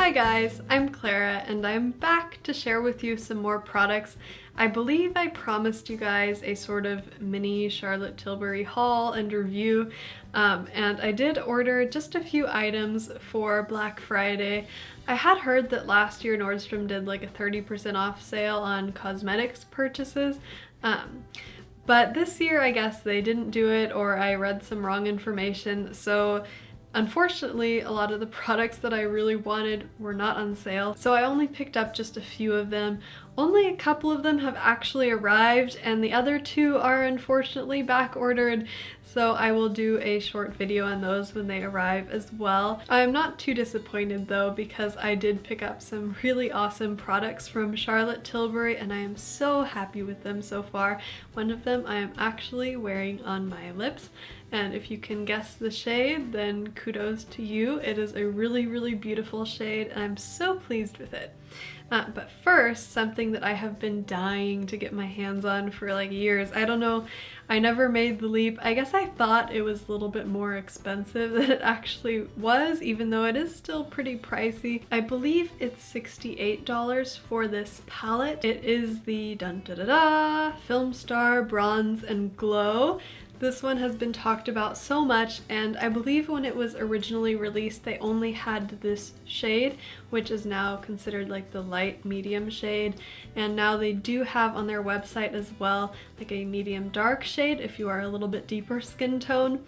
Hi guys, I'm Clara and I'm back to share with you some more products. I believe I promised you guys a sort of mini Charlotte Tilbury haul and review, and I did order just a few items for Black Friday. I had heard that last year Nordstrom did like a 30% off sale on cosmetics purchases, but this year I guess they didn't do it, or I read some wrong information, so unfortunately, a lot of the products that I really wanted were not on sale, so I only picked up just a few of them. Only a couple of them have actually arrived, and the other two are unfortunately back ordered, so I will do a short video on those when they arrive as well. I'm not too disappointed though, because I did pick up some really awesome products from Charlotte Tilbury and I am so happy with them so far. One of them I am actually wearing on my lips, and if you can guess the shade, then kudos to you. It is a really beautiful shade and I'm so pleased with it. But first, something that I have been dying to get my hands on for like years. I don't know, I never made the leap. I guess I thought it was a little bit more expensive than it actually was, even though it is still pretty pricey. I believe it's $68 for this palette. It is the Filmstar Bronze and Glow. This one has been talked about so much, and I believe when it was originally released they only had this shade, which is now considered like the light medium shade, and now they do have on their website as well like a medium dark shade if you are a little bit deeper skin tone.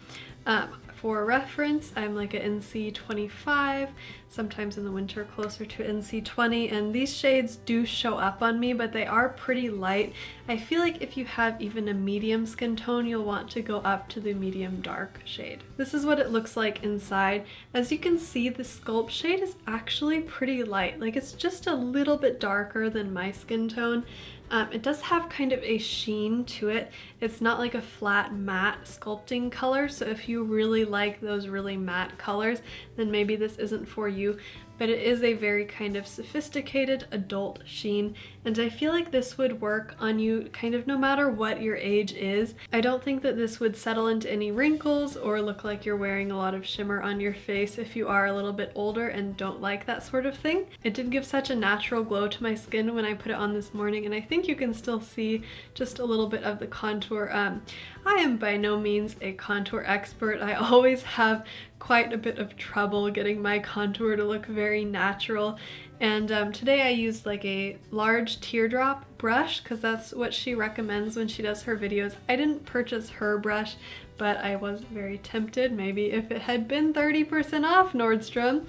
For reference, I'm like a NC 25, sometimes in the winter closer to NC 20, and these shades do show up on me, but they are pretty light. I feel like if you have even a medium skin tone, you'll want to go up to the medium dark shade. This is what it looks like inside. As you can see, the sculpt shade is actually pretty light. Like, it's just a little bit darker than my skin tone. It does have kind of a sheen to it. It's not like a flat matte sculpting color, so if you really like those really matte colors, then maybe this isn't for you. But it is a very kind of sophisticated adult sheen, and I feel like this would work on you kind of no matter what your age is. I don't think that this would settle into any wrinkles or look like you're wearing a lot of shimmer on your face if you are a little bit older and don't like that sort of thing. It did give such a natural glow to my skin when I put it on this morning, and I think you can still see just a little bit of the contour. I am by no means a contour expert. I always have quite a bit of trouble getting my contour to look very natural, and today I used like a large teardrop brush because that's what she recommends when she does her videos. I didn't purchase her brush, but I was very tempted, maybe if it had been 30% off Nordstrom.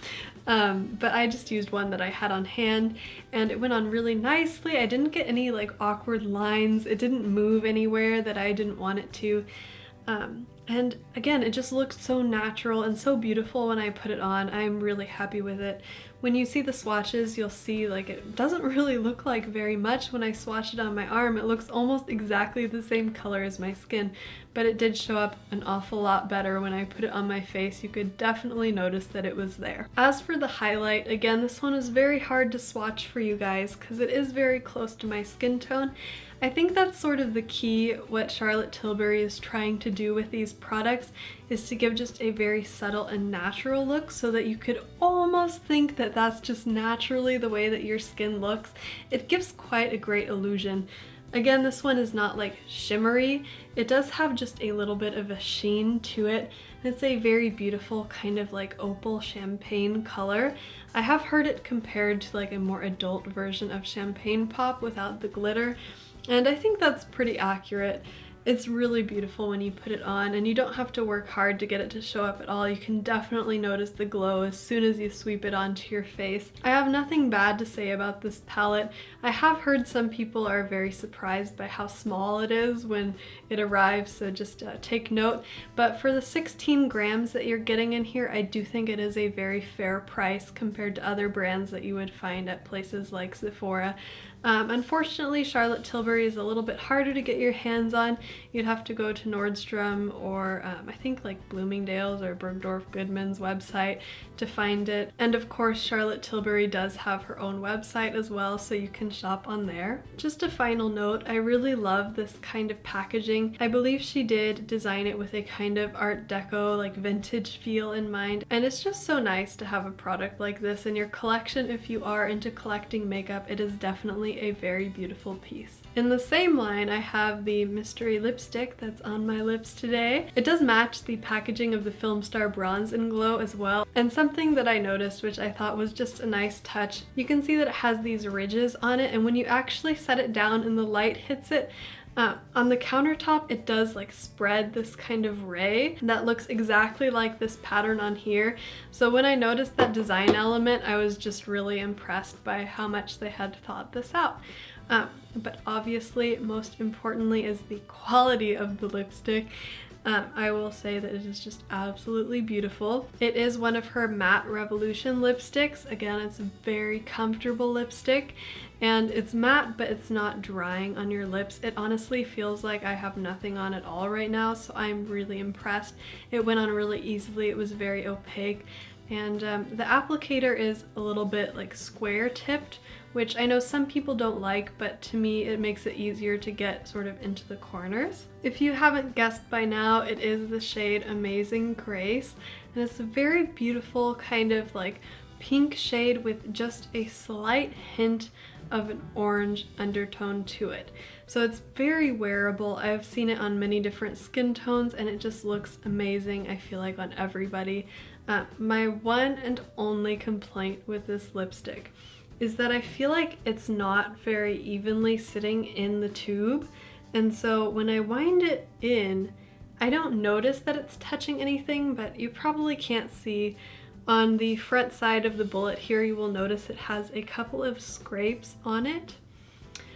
But I just used one that I had on hand and it went on really nicely. I didn't get any like awkward lines. It didn't move anywhere that I didn't want it to. And again, it just looked so natural and so beautiful when I put it on. I'm really happy with it. When you see the swatches, you'll see like it doesn't really look like very much. When I swatch it on my arm, it looks almost exactly the same color as my skin, but it did show up an awful lot better when I put it on my face. You could definitely notice that it was there. As for the highlight, again, this one is very hard to swatch for you guys because it is very close to my skin tone. I think that's sort of the key. What Charlotte Tilbury is trying to do with these products is to give just a very subtle and natural look so that you could almost think that that's just naturally the way that your skin looks. It gives quite a great illusion. Again, this one is not like shimmery. It does have just a little bit of a sheen to it. It's a very beautiful kind of like opal champagne color. I have heard it compared to like a more adult version of Champagne Pop without the glitter, and I think that's pretty accurate. It's really beautiful when you put it on, and you don't have to work hard to get it to show up at all. You can definitely notice the glow as soon as you sweep it onto your face. I have nothing bad to say about this palette. I have heard some people are very surprised by how small it is when it arrives, so just take note. But for the 16 grams that you're getting in here, I do think it is a very fair price compared to other brands that you would find at places like Sephora. Unfortunately, Charlotte Tilbury is a little bit harder to get your hands on. You'd have to go to Nordstrom or I think like Bloomingdale's or Bergdorf Goodman's website to find it. And of course, Charlotte Tilbury does have her own website as well, so you can shop on there. Just a final note, I really love this kind of packaging. I believe she did design it with a kind of Art Deco, like vintage feel in mind, and it's just so nice to have a product like this in your collection. If you are into collecting makeup, it is definitely a very beautiful piece. In the same line, I have the Mystery Lipstick that's on my lips today. It does match the packaging of the Filmstar Bronze and Glow as well, and something that I noticed, which I thought was just a nice touch, you can see that it has these ridges on it, and when you actually set it down and the light hits it, on the countertop, it does like spread this kind of ray that looks exactly like this pattern on here. So when I noticed that design element, I was just really impressed by how much they had thought this out. But obviously, most importantly, is the quality of the lipstick. I will say that it is just absolutely beautiful. It is one of her Matte Revolution lipsticks. Again, it's a very comfortable lipstick, and it's matte, but it's not drying on your lips. It honestly feels like I have nothing on at all right now, so I'm really impressed. It went on really easily. It was very opaque. And the applicator is a little bit like square tipped, which I know some people don't like, but to me it makes it easier to get sort of into the corners. If you haven't guessed by now, it is the shade Amazing Grace, and it's a very beautiful kind of like pink shade with just a slight hint of an orange undertone to it. So it's very wearable. I've seen it on many different skin tones and it just looks amazing, I feel like, on everybody. My one and only complaint with this lipstick is that I feel like it's not very evenly sitting in the tube, and so when I wind it in, I don't notice that it's touching anything, but you probably can't see. On the front side of the bullet here, you will notice it has a couple of scrapes on it.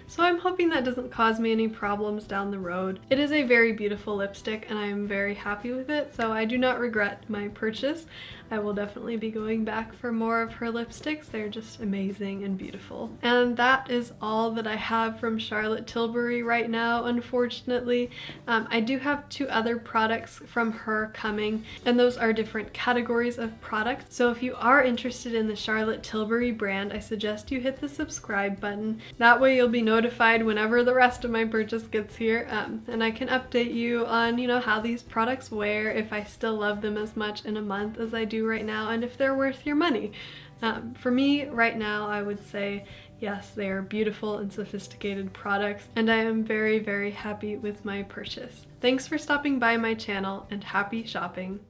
So I'm hoping that doesn't cause me any problems down the road. It is a very beautiful lipstick and I am very happy with it, so I do not regret my purchase. I will definitely be going back for more of her lipsticks. They're just amazing and beautiful. And that is all that I have from Charlotte Tilbury right now, unfortunately. I do have 2 other products from her coming, and those are different categories of products. So if you are interested in the Charlotte Tilbury brand, I suggest you hit the subscribe button. That way you'll be notified whenever the rest of my purchase gets here, and I can update you on, you know, how these products wear, if I still love them as much in a month as I do right now, and if they're worth your money. For me right now, I would say yes, they are beautiful and sophisticated products, and I am very, very happy with my purchase. Thanks for stopping by my channel, and happy shopping!